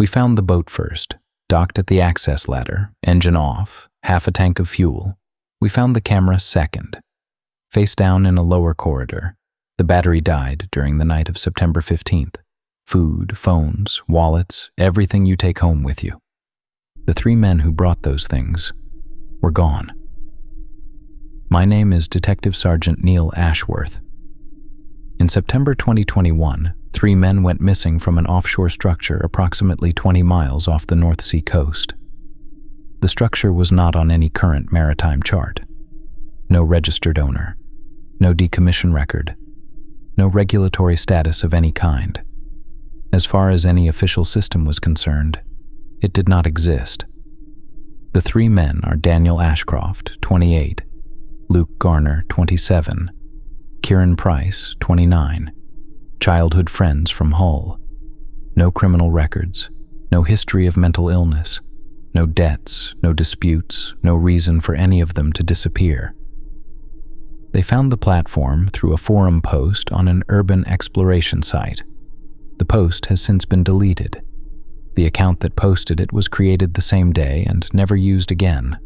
We found the boat first, docked at the access ladder, engine off, half a tank of fuel. We found the camera second, face down in a lower corridor. The battery died during the night of September 15th. Food, phones, wallets, everything you take home with you. The 3 men who brought those things were gone. My name is Detective Sergeant Neil Ashworth. In September 2021, 3 men went missing from an offshore structure approximately 20 miles off the North Sea coast. The structure was not on any current maritime chart. No registered owner, no decommission record, no regulatory status of any kind. As far as any official system was concerned, it did not exist. The 3 men are Daniel Ashcroft, 28, Luke Garner, 27, Kieran Price, 29, childhood friends from Hull. No criminal records, no history of mental illness, no debts, no disputes, no reason for any of them to disappear. They found the platform through a forum post on an urban exploration site. The post has since been deleted. The account that posted it was created the same day and never used again.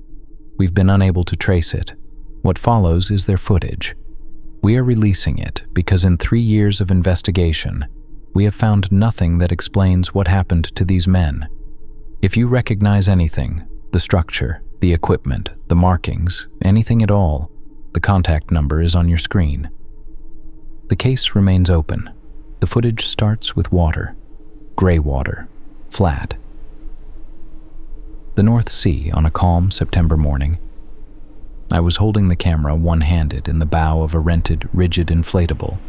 We've been unable to trace it. What follows is their footage. We are releasing it because in 3 years of investigation, we have found nothing that explains what happened to these men. If you recognize anything, the structure, the equipment, the markings, anything at all, the contact number is on your screen. The case remains open. The footage starts with water, gray water, flat. The North Sea on a calm September morning. I was holding the camera one-handed in the bow of a rented, rigid inflatable,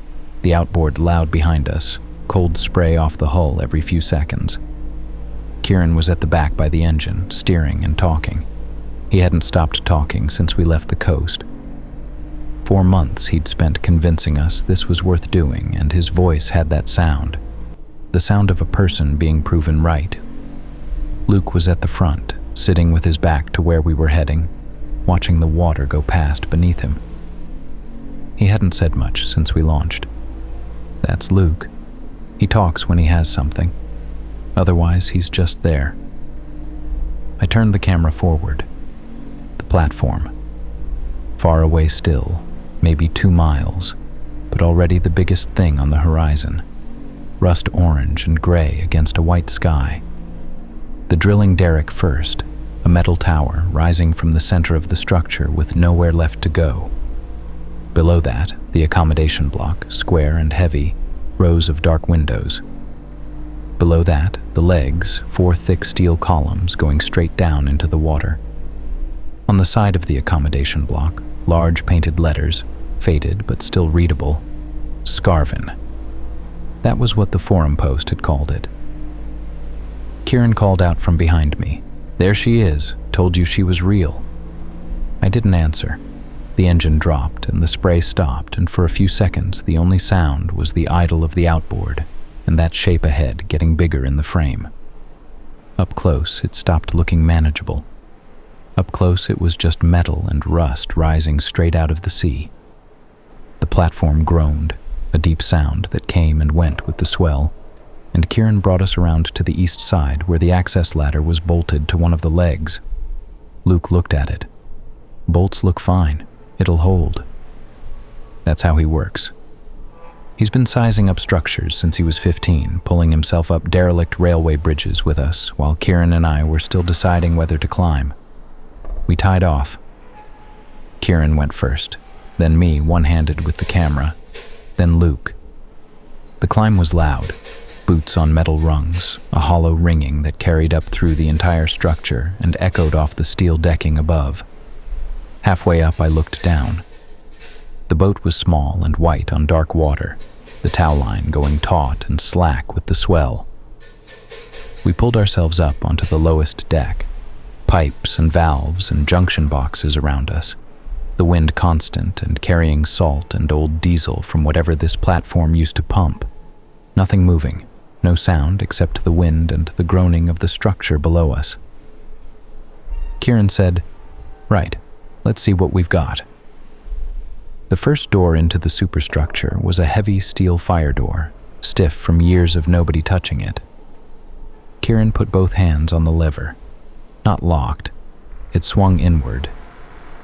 the outboard loud behind us, cold spray off the hull every few seconds. Kieran was at the back by the engine, steering and talking. He hadn't stopped talking since we left the coast. 4 months he'd spent convincing us this was worth doing, and his voice had that sound, the sound of a person being proven right. Luke was at the front, sitting with his back to where we were heading, watching the water go past beneath him. He hadn't said much since we launched. That's Luke. He talks when he has something. Otherwise, he's just there. I turned the camera forward. The platform. Far away still, maybe 2 miles, but already the biggest thing on the horizon. Rust orange and gray against a white sky. The drilling derrick first, a metal tower rising from the center of the structure with nowhere left to go. Below that, the accommodation block, square and heavy, rows of dark windows. Below that, the legs, 4 thick steel columns going straight down into the water. On the side of the accommodation block, large painted letters, faded but still readable, Scarvin. That was what the forum post had called it. Kieran called out from behind me. "There she is, told you she was real." I didn't answer. The engine dropped and the spray stopped, and for a few seconds the only sound was the idle of the outboard and that shape ahead getting bigger in the frame. Up close, it stopped looking manageable. Up close, it was just metal and rust rising straight out of the sea. The platform groaned, a deep sound that came and went with the swell, and Kieran brought us around to the east side where the access ladder was bolted to one of the legs. Luke looked at it. "Bolts look fine. It'll hold." That's how he works. He's been sizing up structures since he was 15, pulling himself up derelict railway bridges with us, while Kieran and I were still deciding whether to climb. We tied off. Kieran went first, then me one-handed with the camera, then Luke. The climb was loud, boots on metal rungs, a hollow ringing that carried up through the entire structure and echoed off the steel decking above. Halfway up, I looked down. The boat was small and white on dark water, the tow line going taut and slack with the swell. We pulled ourselves up onto the lowest deck, pipes and valves and junction boxes around us, the wind constant and carrying salt and old diesel from whatever this platform used to pump. Nothing moving, no sound except the wind and the groaning of the structure below us. Kieran said, "Right, let's see what we've got." The first door into the superstructure was a heavy steel fire door, stiff from years of nobody touching it. Kieran put both hands on the lever. Not locked. It swung inward.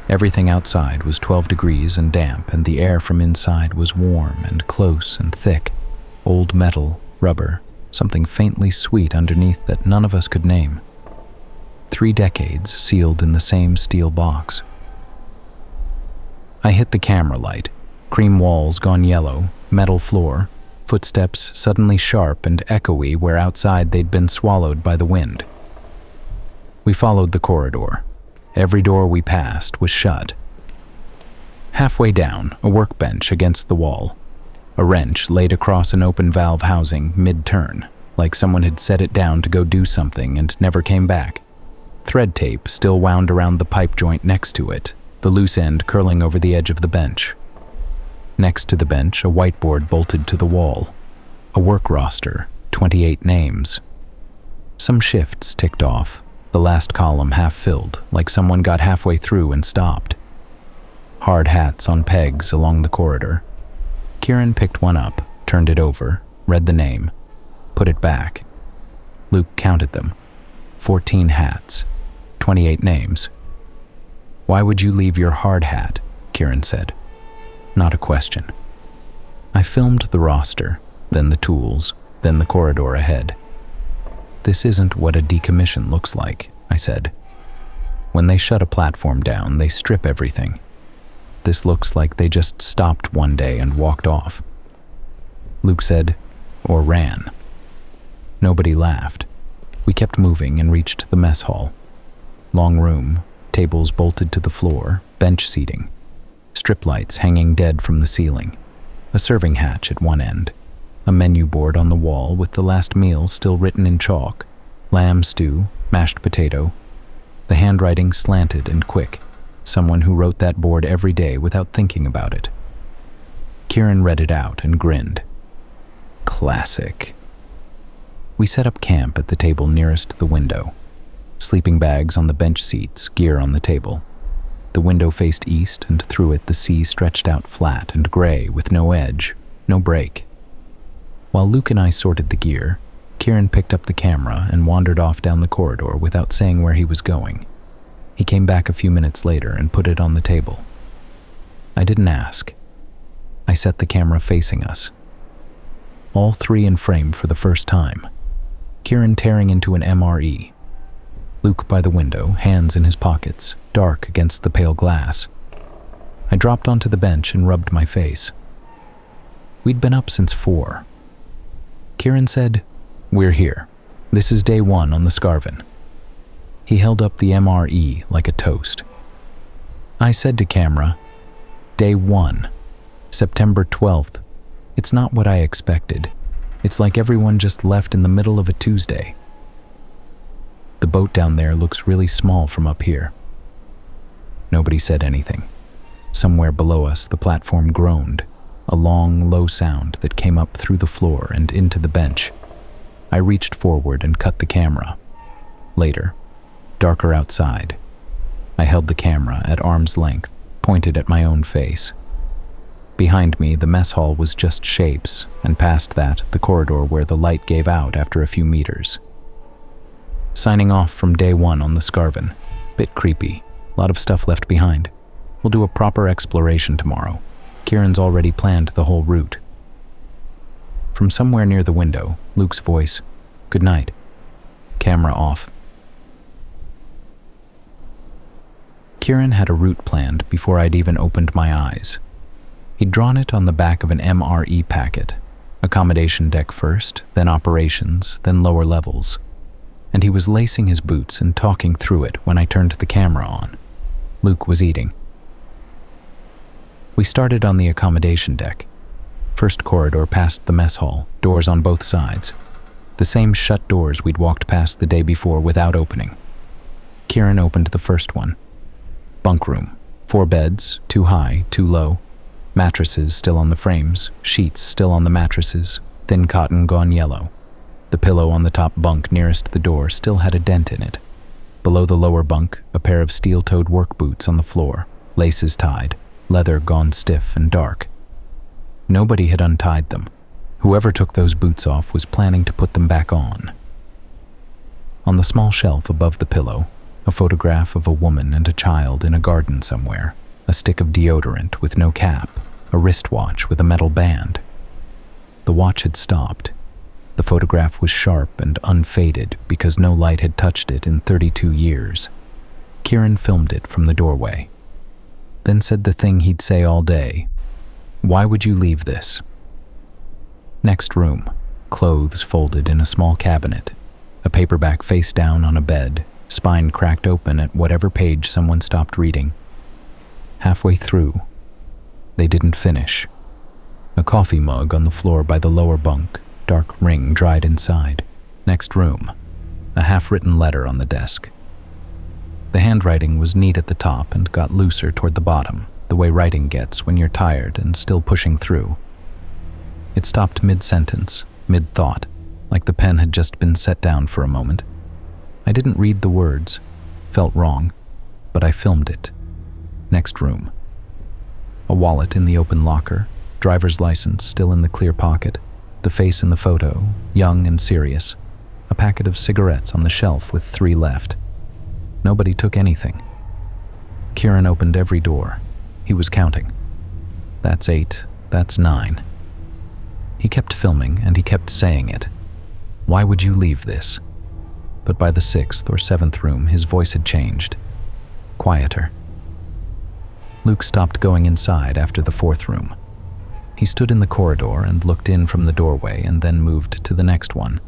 Everything outside was 12 degrees and damp, and the air from inside was warm and close and thick. Old metal, rubber, something faintly sweet underneath that none of us could name. 3 decades sealed in the same steel box. I hit the camera light. Cream walls gone yellow, metal floor, footsteps suddenly sharp and echoey where outside they'd been swallowed by the wind. We followed the corridor. Every door we passed was shut. Halfway down, a workbench against the wall. A wrench laid across an open valve housing mid-turn, like someone had set it down to go do something and never came back. Thread tape still wound around the pipe joint next to it, the loose end curling over the edge of the bench. Next to the bench, a whiteboard bolted to the wall. A work roster, 28 names. Some shifts ticked off, the last column half filled, like someone got halfway through and stopped. Hard hats on pegs along the corridor. Kieran picked one up, turned it over, read the name, put it back. Luke counted them. 14 hats, 28 names. "Why would you leave your hard hat?" Kieran said. Not a question. I filmed the roster, then the tools, then the corridor ahead. "This isn't what a decommission looks like," I said. "When they shut a platform down, they strip everything. This looks like they just stopped one day and walked off." Luke said, "Or ran." Nobody laughed. We kept moving and reached the mess hall. Long room, tables bolted to the floor, bench seating. Strip lights hanging dead from the ceiling. A serving hatch at one end. A menu board on the wall with the last meal still written in chalk. Lamb stew, mashed potato. The handwriting slanted and quick. Someone who wrote that board every day without thinking about it. Kieran read it out and grinned. Classic. We set up camp at the table nearest the window. Sleeping bags on the bench seats, gear on the table. The window faced east, and through it the sea stretched out flat and gray with no edge, no break. While Luke and I sorted the gear, Kieran picked up the camera and wandered off down the corridor without saying where he was going. He came back a few minutes later and put it on the table. I didn't ask. I set the camera facing us. All 3 in frame for the first time. Kieran tearing into an MRE. Luke by the window, hands in his pockets, dark against the pale glass. I dropped onto the bench and rubbed my face. We'd been up since 4. Kieran said, "We're here. This is day 1 on the Scarven." He held up the MRE like a toast. I said to camera, "Day 1, September 12th. It's not what I expected. It's like everyone just left in the middle of a Tuesday. The boat down there looks really small from up here." Nobody said anything. Somewhere below us, the platform groaned, a long, low sound that came up through the floor and into the bench. I reached forward and cut the camera. Later, darker outside, I held the camera at arm's length, pointed at my own face. Behind me, the mess hall was just shapes, and past that, the corridor where the light gave out after a few meters. Signing off from day 1 on the Scarven. Bit creepy. Lot of stuff left behind. We'll do a proper exploration tomorrow. Kieran's already planned the whole route. From somewhere near the window, Luke's voice, "Good night." Camera off. Kieran had a route planned before I'd even opened my eyes. He'd drawn it on the back of an MRE packet. Accommodation deck first, then operations, then lower levels. And he was lacing his boots and talking through it when I turned the camera on. Luke was eating. We started on the accommodation deck. First corridor past the mess hall, doors on both sides. The same shut doors we'd walked past the day before without opening. Kieran opened the first one. Bunk room. 4 beds, 2 high, 2 low. Mattresses still on the frames, sheets still on the mattresses, thin cotton gone yellow. The pillow on the top bunk nearest the door still had a dent in it. Below the lower bunk, a pair of steel-toed work boots on the floor, laces tied, leather gone stiff and dark. Nobody had untied them. Whoever took those boots off was planning to put them back on. On the small shelf above the pillow, a photograph of a woman and a child in a garden somewhere, a stick of deodorant with no cap, a wristwatch with a metal band. The watch had stopped. The photograph was sharp and unfaded because no light had touched it in 32 years. Kieran filmed it from the doorway, then said the thing he'd say all day. "Why would you leave this?" Next room, clothes folded in a small cabinet, a paperback face down on a bed, spine cracked open at whatever page someone stopped reading. Halfway through, they didn't finish. A coffee mug on the floor by the lower bunk, dark ring dried inside. Next room, a half-written letter on the desk. The handwriting was neat at the top and got looser toward the bottom, the way writing gets when you're tired and still pushing through. It stopped mid-sentence, mid-thought, like the pen had just been set down for a moment. I didn't read the words, felt wrong, but I filmed it. Next room. A wallet in the open locker, driver's license still in the clear pocket, the face in the photo, young and serious, a packet of cigarettes on the shelf with 3 left. Nobody took anything. Kieran opened every door. He was counting. That's 8, that's 9. He kept filming and he kept saying it. Why would you leave this? But by the 6th or 7th room, his voice had changed. Quieter. Luke stopped going inside after the 4th room. He stood in the corridor and looked in from the doorway and then moved to the next one.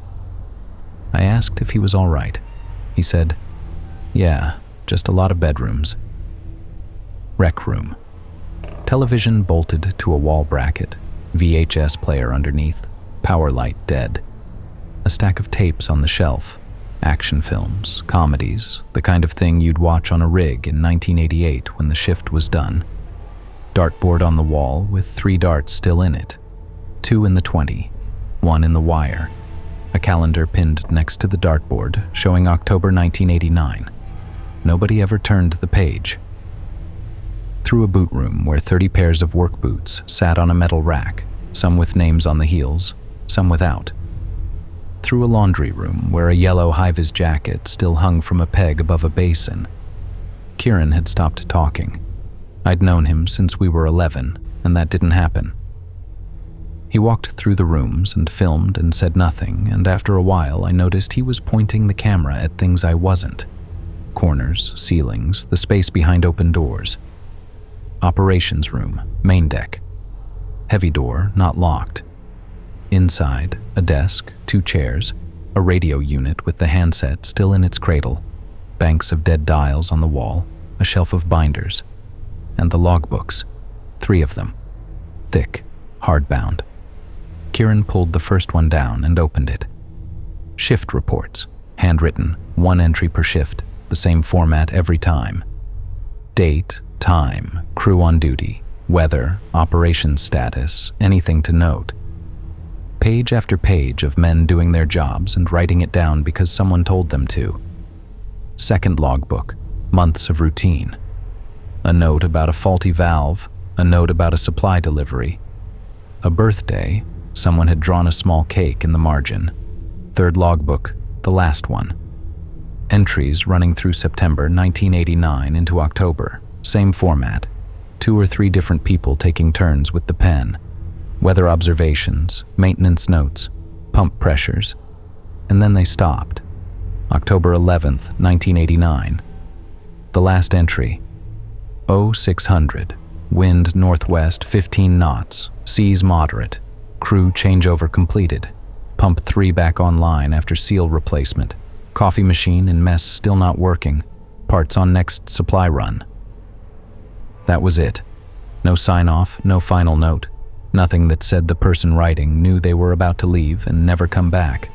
I asked if he was all right. He said, "Yeah, just a lot of bedrooms." Rec room. Television bolted to a wall bracket, VHS player underneath, power light dead. A stack of tapes on the shelf, action films, comedies, the kind of thing you'd watch on a rig in 1988 when the shift was done. Dartboard on the wall with 3 darts still in it, 2 in the 20, 1 in the wire. A calendar pinned next to the dartboard showing October 1989. Nobody ever turned the page. Through a boot room where 30 pairs of work boots sat on a metal rack, some with names on the heels, some without. Through a laundry room where a yellow high-vis jacket still hung from a peg above a basin. Kieran had stopped talking. I'd known him since we were 11, and that didn't happen. He walked through the rooms and filmed and said nothing, and after a while I noticed he was pointing the camera at things I wasn't. Corners, ceilings, the space behind open doors. Operations room, main deck. Heavy door, not locked. Inside, a desk, 2 chairs, a radio unit with the handset still in its cradle, banks of dead dials on the wall, a shelf of binders, and the logbooks, 3 of them, thick, hardbound. Kieran pulled the first one down and opened it. Shift reports, handwritten, 1 entry per shift, the same format every time. Date, time, crew on duty, weather, operations status, anything to note. Page after page of men doing their jobs and writing it down because someone told them to. Second logbook, months of routine. A note about a faulty valve, a note about a supply delivery. A birthday, someone had drawn a small cake in the margin. Third logbook, the last one. Entries running through September 1989 into October, same format. 2 or 3 different people taking turns with the pen. Weather observations, maintenance notes, pump pressures. And then they stopped. October 11th, 1989. The last entry. 0600, wind northwest 15 knots, seas moderate, crew changeover completed, pump 3 back online after seal replacement, coffee machine in mess still not working, parts on next supply run. That was it. No sign-off, no final note, nothing that said the person writing knew they were about to leave and never come back.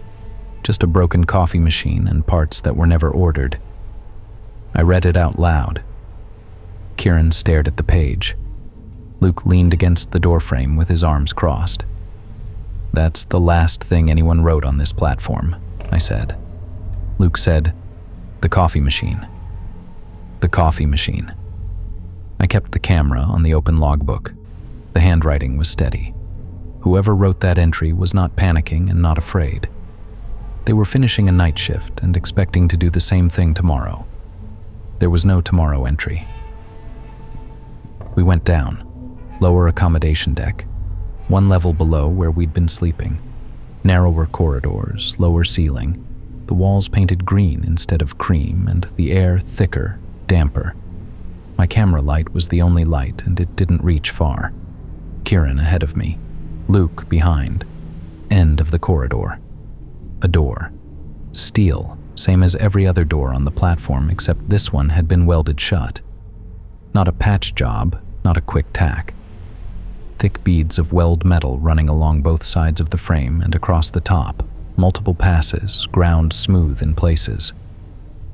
Just a broken coffee machine and parts that were never ordered. I read it out loud. Kieran stared at the page. Luke leaned against the doorframe with his arms crossed. "That's the last thing anyone wrote on this platform," I said. Luke said, "The coffee machine." The coffee machine. I kept the camera on the open logbook. The handwriting was steady. Whoever wrote that entry was not panicking and not afraid. They were finishing a night shift and expecting to do the same thing tomorrow. There was no tomorrow entry. We went down, lower accommodation deck, one level below where we'd been sleeping. Narrower corridors, lower ceiling, the walls painted green instead of cream, and the air thicker, damper. My camera light was the only light, and it didn't reach far. Kieran ahead of me, Luke behind. End of the corridor. A door. Steel, same as every other door on the platform, except this one had been welded shut. Not a patch job, not a quick tack. Thick beads of weld metal running along both sides of the frame and across the top, multiple passes, ground smooth in places.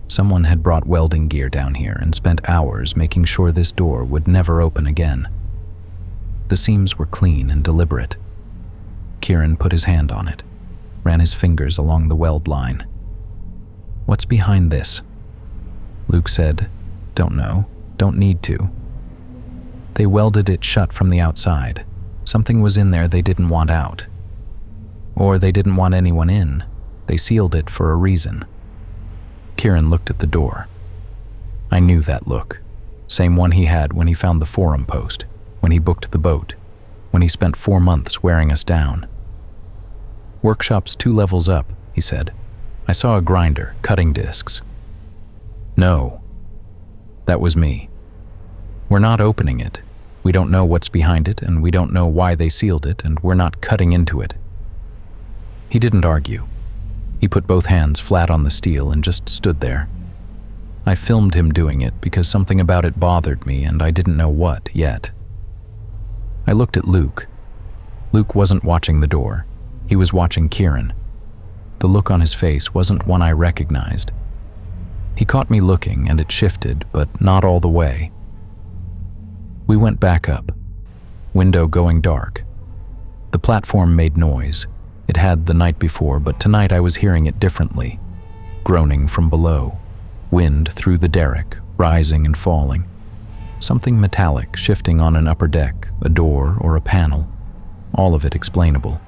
Someone had brought welding gear down here and spent hours making sure this door would never open again. The seams were clean and deliberate. Kieran put his hand on it, ran his fingers along the weld line. "What's behind this?" Luke said, "Don't know, don't need to." They welded it shut from the outside. Something was in there they didn't want out. Or they didn't want anyone in. They sealed it for a reason. Kieran looked at the door. I knew that look. Same one he had when he found the forum post, when he booked the boat, when he spent 4 months wearing us down. "Workshop's 2 levels up," he said. "I saw a grinder, cutting discs." "No." That was me. "We're not opening it. We don't know what's behind it, and we don't know why they sealed it, and we're not cutting into it." He didn't argue. He put both hands flat on the steel and just stood there. I filmed him doing it because something about it bothered me, and I didn't know what yet. I looked at Luke. Luke wasn't watching the door. He was watching Kieran. The look on his face wasn't one I recognized. He caught me looking, and it shifted, but not all the way. We went back up, window going dark. The platform made noise. It had the night before, but tonight I was hearing it differently. Groaning from below, wind through the derrick, rising and falling. Something metallic shifting on an upper deck, a door or a panel. All of it explainable.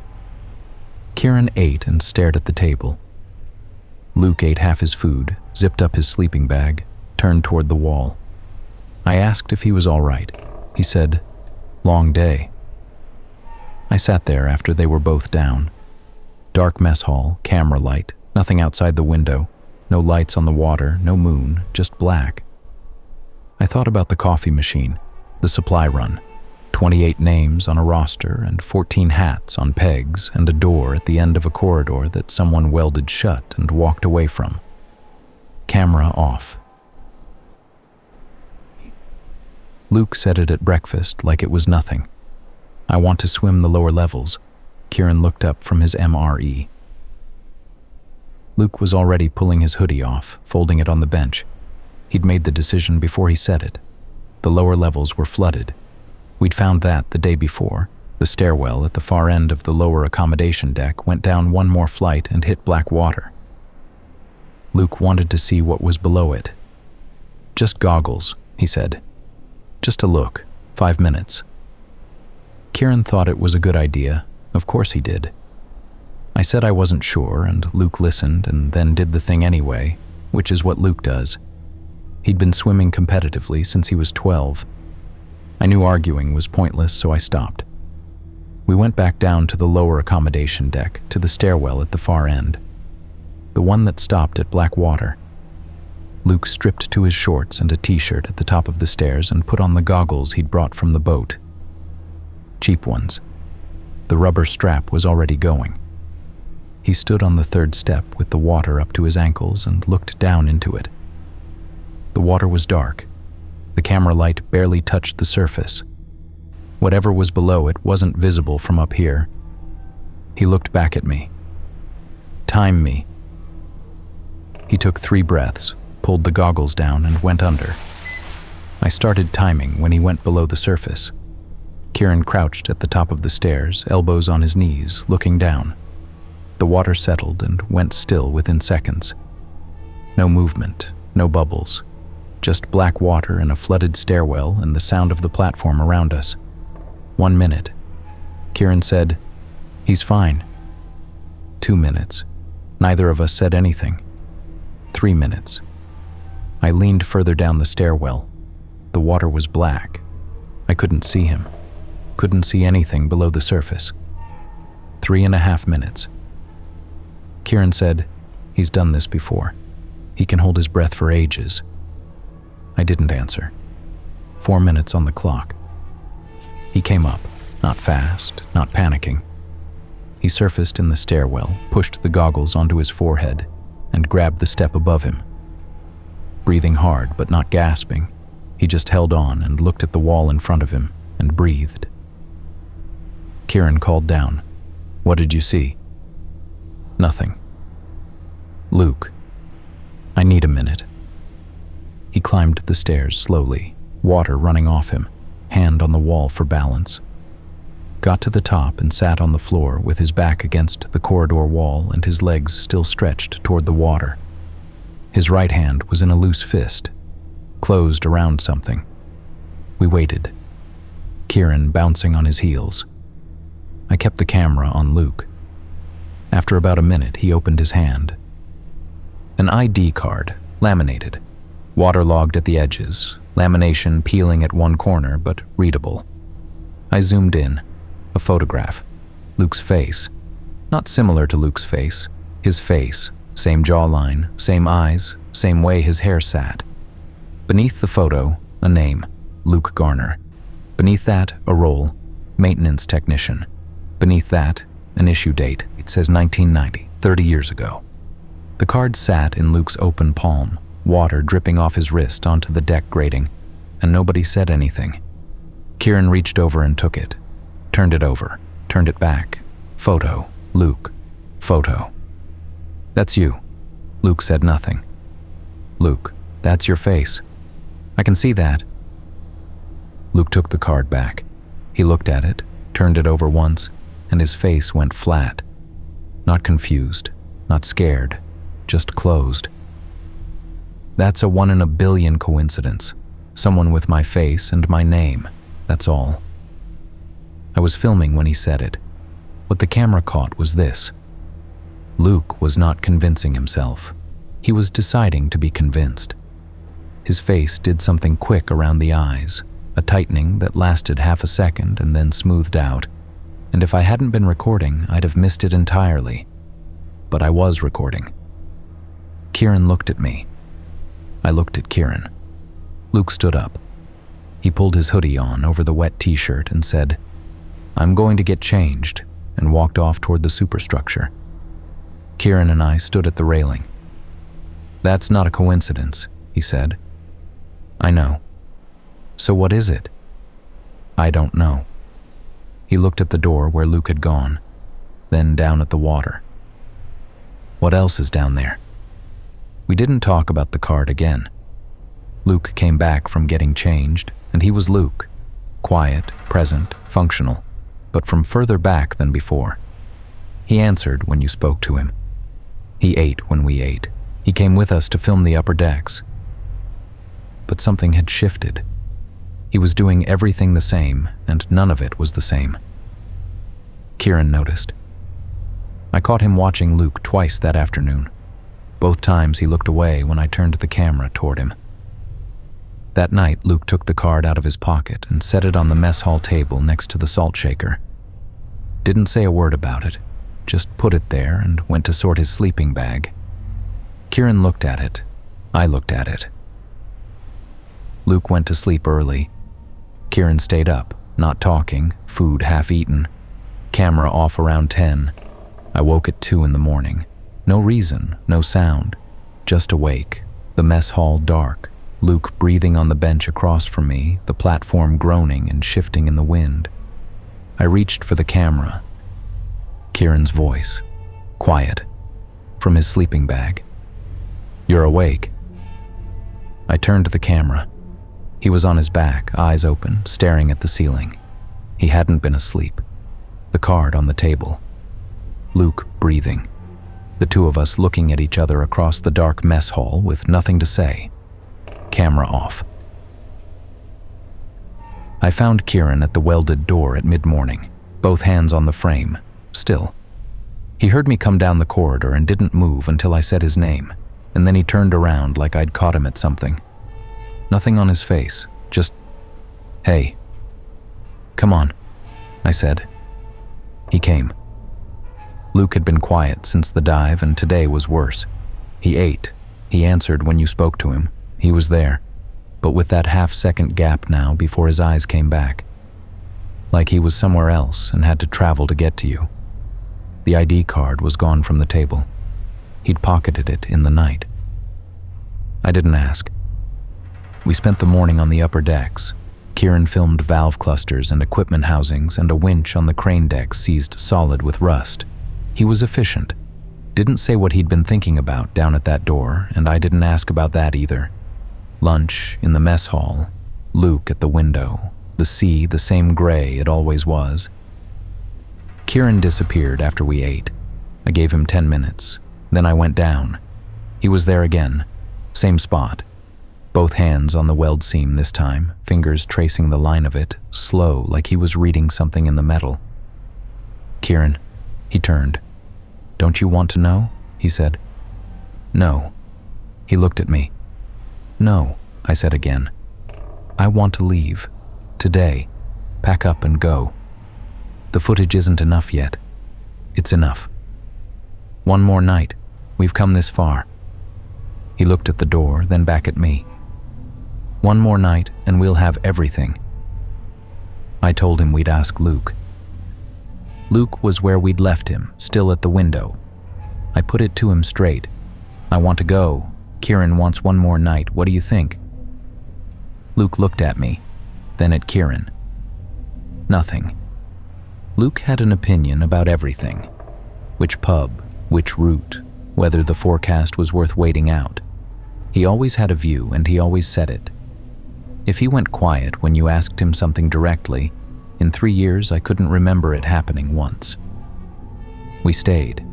Kieran ate and stared at the table. Luke ate half his food, zipped up his sleeping bag, turned toward the wall. I asked if he was all right. He said, "Long day." I sat there after they were both down. Dark mess hall, camera light, nothing outside the window, no lights on the water, no moon, just black. I thought about the coffee machine, the supply run, 28 names on a roster and 14 hats on pegs and a door at the end of a corridor that someone welded shut and walked away from. Camera off. Luke said it at breakfast like it was nothing. "I want to swim the lower levels." Kieran looked up from his MRE. Luke was already pulling his hoodie off, folding it on the bench. He'd made the decision before he said it. The lower levels were flooded. We'd found that the day before. The stairwell at the far end of the lower accommodation deck went down one more flight and hit black water. Luke wanted to see what was below it. "Just goggles," he said. "Just a look, 5 minutes." Kieran thought it was a good idea. Of course he did. I said I wasn't sure, and Luke listened and then did the thing anyway, which is what Luke does. He'd been swimming competitively since he was 12. I knew arguing was pointless, so I stopped. We went back down to the lower accommodation deck, to the stairwell at the far end. The one that stopped at black water. Luke stripped to his shorts and a t-shirt at the top of the stairs and put on the goggles he'd brought from the boat. Cheap ones. The rubber strap was already going. He stood on the 3rd step with the water up to his ankles and looked down into it. The water was dark. The camera light barely touched the surface. Whatever was below it wasn't visible from up here. He looked back at me. "Time me." He took 3 breaths, pulled the goggles down, and went under. I started timing when he went below the surface. Kieran crouched at the top of the stairs, elbows on his knees, looking down. The water settled and went still within seconds. No movement, no bubbles. Just black water in a flooded stairwell and the sound of the platform around us. 1 minute. Kieran said, "He's fine." 2 minutes. Neither of us said anything. 3 minutes. I leaned further down the stairwell. The water was black. I couldn't see him. Couldn't see anything below the surface. 3.5 minutes. Kieran said, "He's done this before. He can hold his breath for ages." I didn't answer. 4 minutes on the clock. He came up, not fast, not panicking. He surfaced in the stairwell, pushed the goggles onto his forehead, and grabbed the step above him. Breathing hard but not gasping, he just held on and looked at the wall in front of him and breathed. Kieran called down, "What did you see?" "Nothing." "Luke, I need a minute." He climbed the stairs slowly, water running off him, hand on the wall for balance. Got to the top and sat on the floor with his back against the corridor wall and his legs still stretched toward the water. His right hand was in a loose fist, closed around something. We waited, Kieran bouncing on his heels. I kept the camera on Luke. After about a minute, he opened his hand. An ID card, laminated, waterlogged at the edges, lamination peeling at one corner but readable. I zoomed in. A photograph. Luke's face. Not similar to Luke's face. His face. Same jawline, same eyes, same way his hair sat. Beneath the photo, a name. Luke Garner. Beneath that, a role. Maintenance technician. Beneath that, an issue date. It says 1990, 30 years ago. The card sat in Luke's open palm, water dripping off his wrist onto the deck grating, and nobody said anything. Kieran reached over and took it. Turned it over, turned it back. Photo, Luke, photo. "That's you." Luke said nothing. "Luke, that's your face. I can see that." Luke took the card back. He looked at it, turned it over once, and his face went flat. Not confused, not scared, just closed. "That's a 1 in a billion coincidence. Someone with my face and my name, that's all." I was filming when he said it. What the camera caught was this. Luke was not convincing himself. He was deciding to be convinced. His face did something quick around the eyes, a tightening that lasted half a second and then smoothed out. And if I hadn't been recording, I'd have missed it entirely. But I was recording. Kieran looked at me. I looked at Kieran. Luke stood up. He pulled his hoodie on over the wet t-shirt and said, "I'm going to get changed," and walked off toward the superstructure. Kieran and I stood at the railing. "That's not a coincidence," he said. "I know." "So what is it?" "I don't know." He looked at the door where Luke had gone, then down at the water. "What else is down there?" We didn't talk about the card again. Luke came back from getting changed, and he was Luke. Quiet, present, functional, but from further back than before. He answered when you spoke to him. He ate when we ate. He came with us to film the upper decks. But something had shifted. He was doing everything the same, and none of it was the same. Kieran noticed. I caught him watching Luke twice that afternoon. Both times he looked away when I turned the camera toward him. That night, Luke took the card out of his pocket and set it on the mess hall table next to the salt shaker. Didn't say a word about it, just put it there and went to sort his sleeping bag. Kieran looked at it. I looked at it. Luke went to sleep early. Kieran stayed up, not talking, food half eaten. Camera off around 10. I woke at 2 in the morning. No reason, no sound. Just awake, the mess hall dark. Luke breathing on the bench across from me, the platform groaning and shifting in the wind. I reached for the camera. Kieran's voice, quiet, from his sleeping bag. "You're awake." I turned to the camera. He was on his back, eyes open, staring at the ceiling. He hadn't been asleep. The card on the table. Luke breathing. The two of us looking at each other across the dark mess hall with nothing to say. Camera off. I found Kieran at the welded door at mid-morning, both hands on the frame, still. He heard me come down the corridor and didn't move until I said his name, and then he turned around like I'd caught him at something. Nothing on his face, just, "Hey." "Come on," I said. He came. Luke had been quiet since the dive, and today was worse. He ate. He answered when you spoke to him. He was there, but with that half-second gap now before his eyes came back. Like he was somewhere else and had to travel to get to you. The ID card was gone from the table. He'd pocketed it in the night. I didn't ask. We spent the morning on the upper decks. Kieran filmed valve clusters and equipment housings, and a winch on the crane deck seized solid with rust. He was efficient. Didn't say what he'd been thinking about down at that door, and I didn't ask about that either. Lunch in the mess hall, Luke at the window, the sea the same gray it always was. Kieran disappeared after we ate. I gave him 10 minutes. Then I went down. He was there again. Same spot. Both hands on the weld seam this time, fingers tracing the line of it, slow like he was reading something in the metal. "Kieran," he turned. "Don't you want to know?" he said. "No." He looked at me. "No," I said again. "I want to leave. Today. Pack up and go. The footage isn't enough yet. It's enough. One more night. We've come this far." He looked at the door, then back at me. "One more night and we'll have everything." I told him we'd ask Luke. Luke was where we'd left him, still at the window. I put it to him straight. "I want to go. Kieran wants one more night. What do you think?" Luke looked at me, then at Kieran. Nothing. Luke had an opinion about everything. Which pub, which route, whether the forecast was worth waiting out. He always had a view, and he always said it. If he went quiet when you asked him something directly, in 3 years I couldn't remember it happening once. We stayed.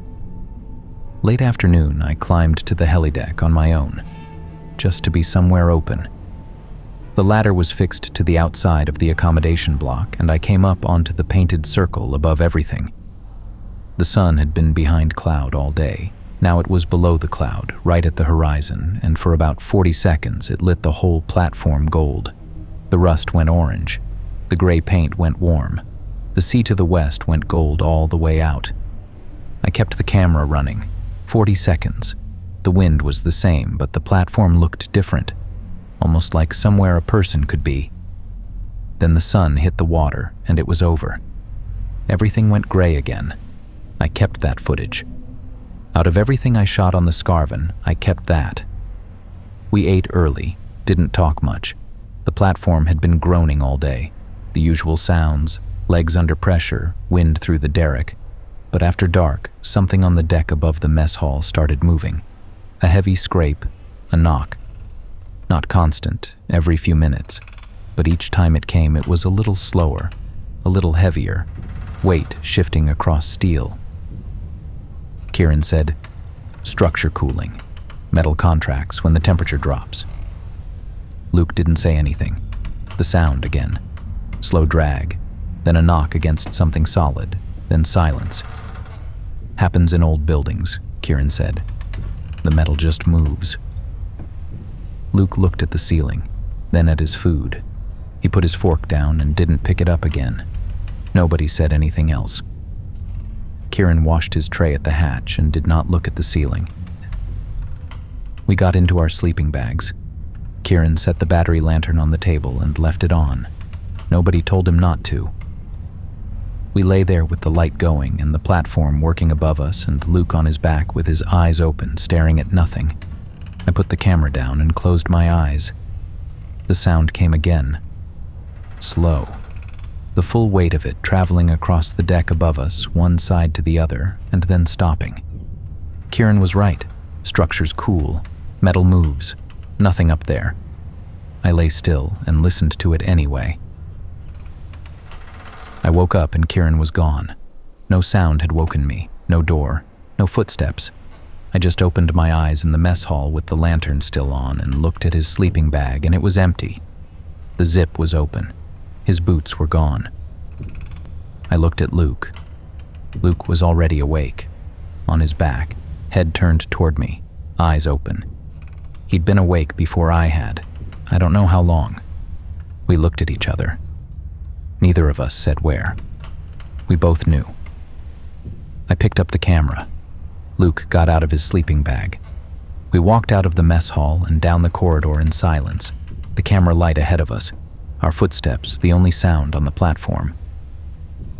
Late afternoon, I climbed to the helideck on my own, just to be somewhere open. The ladder was fixed to the outside of the accommodation block, and I came up onto the painted circle above everything. The sun had been behind cloud all day. Now it was below the cloud, right at the horizon, and for about 40 seconds it lit the whole platform gold. The rust went orange. The gray paint went warm. The sea to the west went gold all the way out. I kept the camera running. 40 seconds. The wind was the same, but the platform looked different. Almost like somewhere a person could be. Then the sun hit the water, and it was over. Everything went gray again. I kept that footage. Out of everything I shot on the Scarven, I kept that. We ate early, didn't talk much. The platform had been groaning all day. The usual sounds, legs under pressure, wind through the derrick. But after dark, something on the deck above the mess hall started moving. A heavy scrape, a knock. Not constant, every few minutes, but each time it came it was a little slower, a little heavier, weight shifting across steel. Kieran said, "Structure cooling, metal contracts when the temperature drops." Luke didn't say anything. The sound again, slow drag, then a knock against something solid, then silence. "Happens in old buildings," Kieran said. "The metal just moves." Luke looked at the ceiling, then at his food. He put his fork down and didn't pick it up again. Nobody said anything else. Kieran washed his tray at the hatch and did not look at the ceiling. We got into our sleeping bags. Kieran set the battery lantern on the table and left it on. Nobody told him not to. We lay there with the light going and the platform working above us, and Luke on his back with his eyes open, staring at nothing. I put the camera down and closed my eyes. The sound came again. Slow. The full weight of it traveling across the deck above us, one side to the other, and then stopping. Kieran was right. Structure's cool. Metal moves. Nothing up there. I lay still and listened to it anyway. I woke up and Kieran was gone. No sound had woken me. No door. No footsteps. I just opened my eyes in the mess hall with the lantern still on and looked at his sleeping bag, and it was empty. The zip was open. His boots were gone. I looked at Luke. Luke was already awake. on his back, head turned toward me, eyes open. He'd been awake before I had. I don't know how long. We looked at each other. Neither of us said where. We both knew. I picked up the camera. Luke got out of his sleeping bag. We walked out of the mess hall and down the corridor in silence, the camera light ahead of us, our footsteps the only sound on the platform.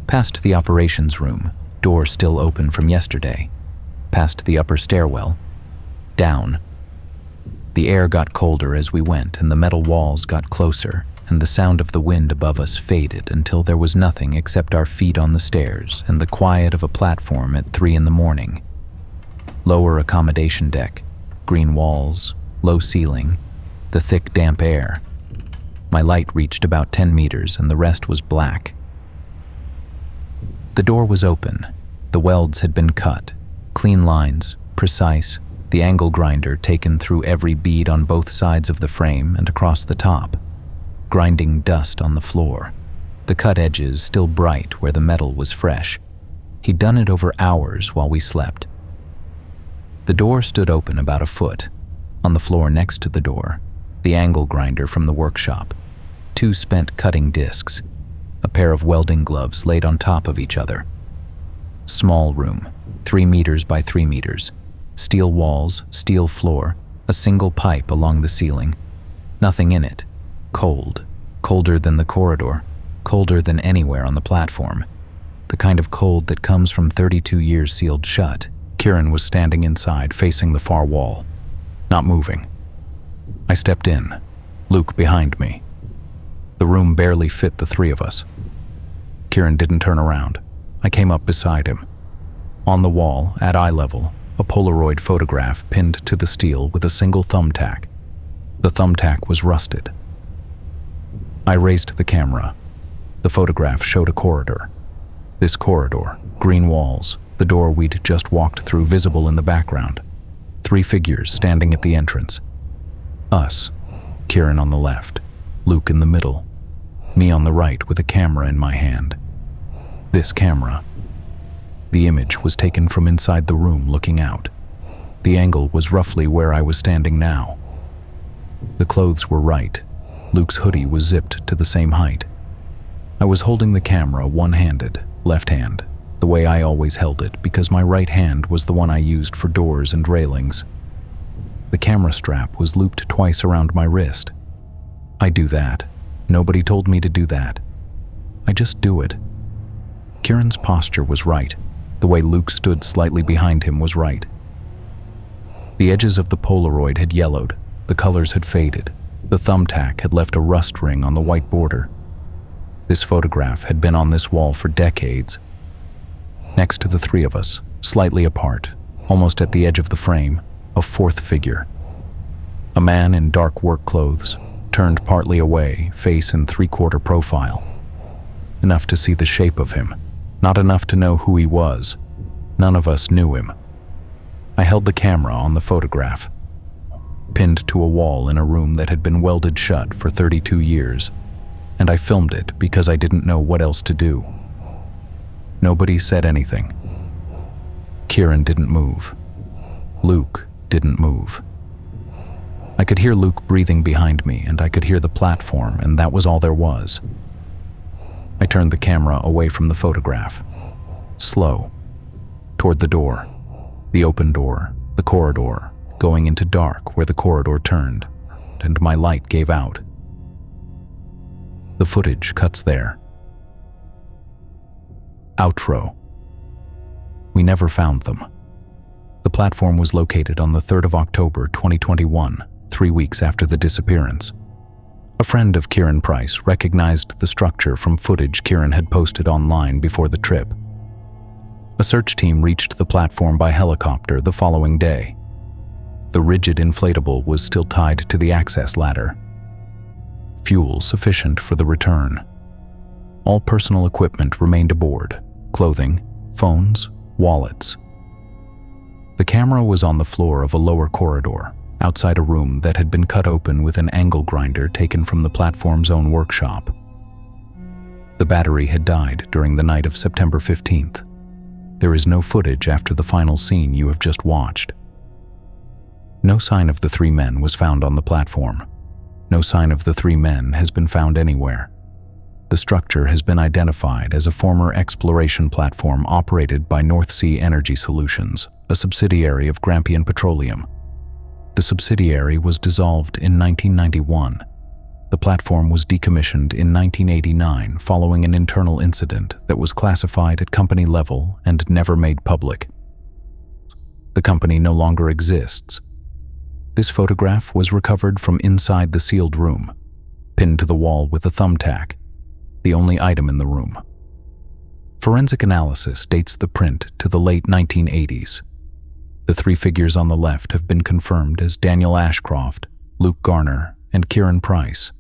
Past the operations room, door still open from yesterday. Past the upper stairwell. Down. The air got colder as we went, and the metal walls got closer, and the sound of the wind above us faded until there was nothing except our feet on the stairs and the quiet of a platform at 3 a.m. Lower accommodation deck, green walls, low ceiling, the thick damp air. My light reached about 10 meters and the rest was black. The door was open. The welds had been cut. Clean lines, precise, the angle grinder taken through every bead on both sides of the frame and across the top. Grinding dust on the floor. The cut edges still bright where the metal was fresh. He'd done it over hours while we slept. The door stood open about a foot. On the floor next to the door, the angle grinder from the workshop. 2 spent cutting discs. A pair of welding gloves laid on top of each other. Small room, 3 meters by 3 meters. Steel walls, steel floor, a single pipe along the ceiling. Nothing in it. Cold. Colder than the corridor. Colder than anywhere on the platform. The kind of cold that comes from 32 years sealed shut. Kieran was standing inside, facing the far wall, not moving. I stepped in, Luke behind me. The room barely fit the 3 of us. Kieran didn't turn around. I came up beside him. On the wall, at eye level, a Polaroid photograph pinned to the steel with a single thumbtack. The thumbtack was rusted. I raised the camera. The photograph showed a corridor. This corridor, green walls, the door we'd just walked through visible in the background. 3 figures standing at the entrance. Us, Kieran on the left, Luke in the middle, me on the right with a camera in my hand. This camera. The image was taken from inside the room looking out. The angle was roughly where I was standing now. The clothes were right. Luke's hoodie was zipped to the same height. I was holding the camera one-handed, left hand, the way I always held it because my right hand was the one I used for doors and railings. The camera strap was looped twice around my wrist. I do that. Nobody told me to do that. I just do it. Kieran's posture was right. The way Luke stood slightly behind him was right. The edges of the Polaroid had yellowed. The colors had faded. The thumbtack had left a rust ring on the white border. This photograph had been on this wall for decades. Next to the 3 of us, slightly apart, almost at the edge of the frame, a 4th figure. A man in dark work clothes, turned partly away, face in 3/4 profile. Enough to see the shape of him, not enough to know who he was. None of us knew him. I held the camera on the photograph, pinned to a wall in a room that had been welded shut for 32 years, and I filmed it because I didn't know what else to do. Nobody said anything. Kieran didn't move. Luke didn't move. I could hear Luke breathing behind me, and I could hear the platform, and that was all there was. I turned the camera away from the photograph. Slow. Toward the door. The open door. The corridor. Going into dark where the corridor turned, and my light gave out. The footage cuts there. Outro. We never found them. The platform was located on the 3rd of October 2021, 3 weeks after the disappearance. A friend of Kieran Price recognized the structure from footage Kieran had posted online before the trip. A search team reached the platform by helicopter the following day. The rigid inflatable was still tied to the access ladder. Fuel sufficient for the return. All personal equipment remained aboard: clothing, phones, wallets. The camera was on the floor of a lower corridor, outside a room that had been cut open with an angle grinder taken from the platform's own workshop. The battery had died during the night of September 15th. There is no footage after the final scene you have just watched. No sign of the three men was found on the platform. No sign of the three men has been found anywhere. The structure has been identified as a former exploration platform operated by North Sea Energy Solutions, a subsidiary of Grampian Petroleum. The subsidiary was dissolved in 1991. The platform was decommissioned in 1989 following an internal incident that was classified at company level and never made public. The company no longer exists. This photograph was recovered from inside the sealed room, pinned to the wall with a thumbtack, the only item in the room. Forensic analysis dates the print to the late 1980s. The three figures on the left have been confirmed as Daniel Ashcroft, Luke Garner, and Kieran Price.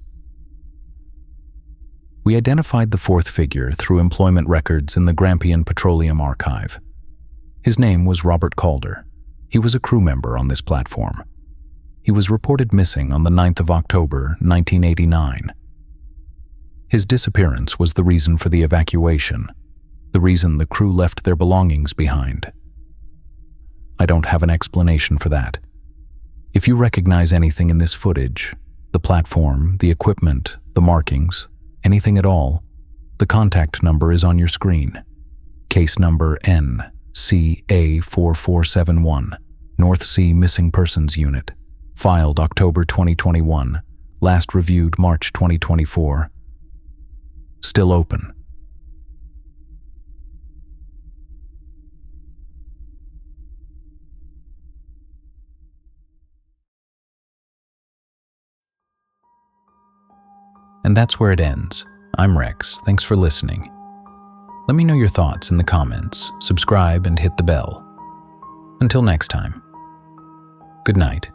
We identified the fourth figure through employment records in the Grampian Petroleum Archive. His name was Robert Calder. He was a crew member on this platform. He was reported missing on the 9th of October, 1989. His disappearance was the reason for the evacuation, the reason the crew left their belongings behind. I don't have an explanation for that. If you recognize anything in this footage, the platform, the equipment, the markings, anything at all, the contact number is on your screen. Case number NCA4471, North Sea Missing Persons Unit, filed October 2021, last reviewed March 2024. Still open. And that's where it ends. I'm Rex. Thanks for listening. Let me know your thoughts in the comments, subscribe, and hit the bell. Until next time. Good night.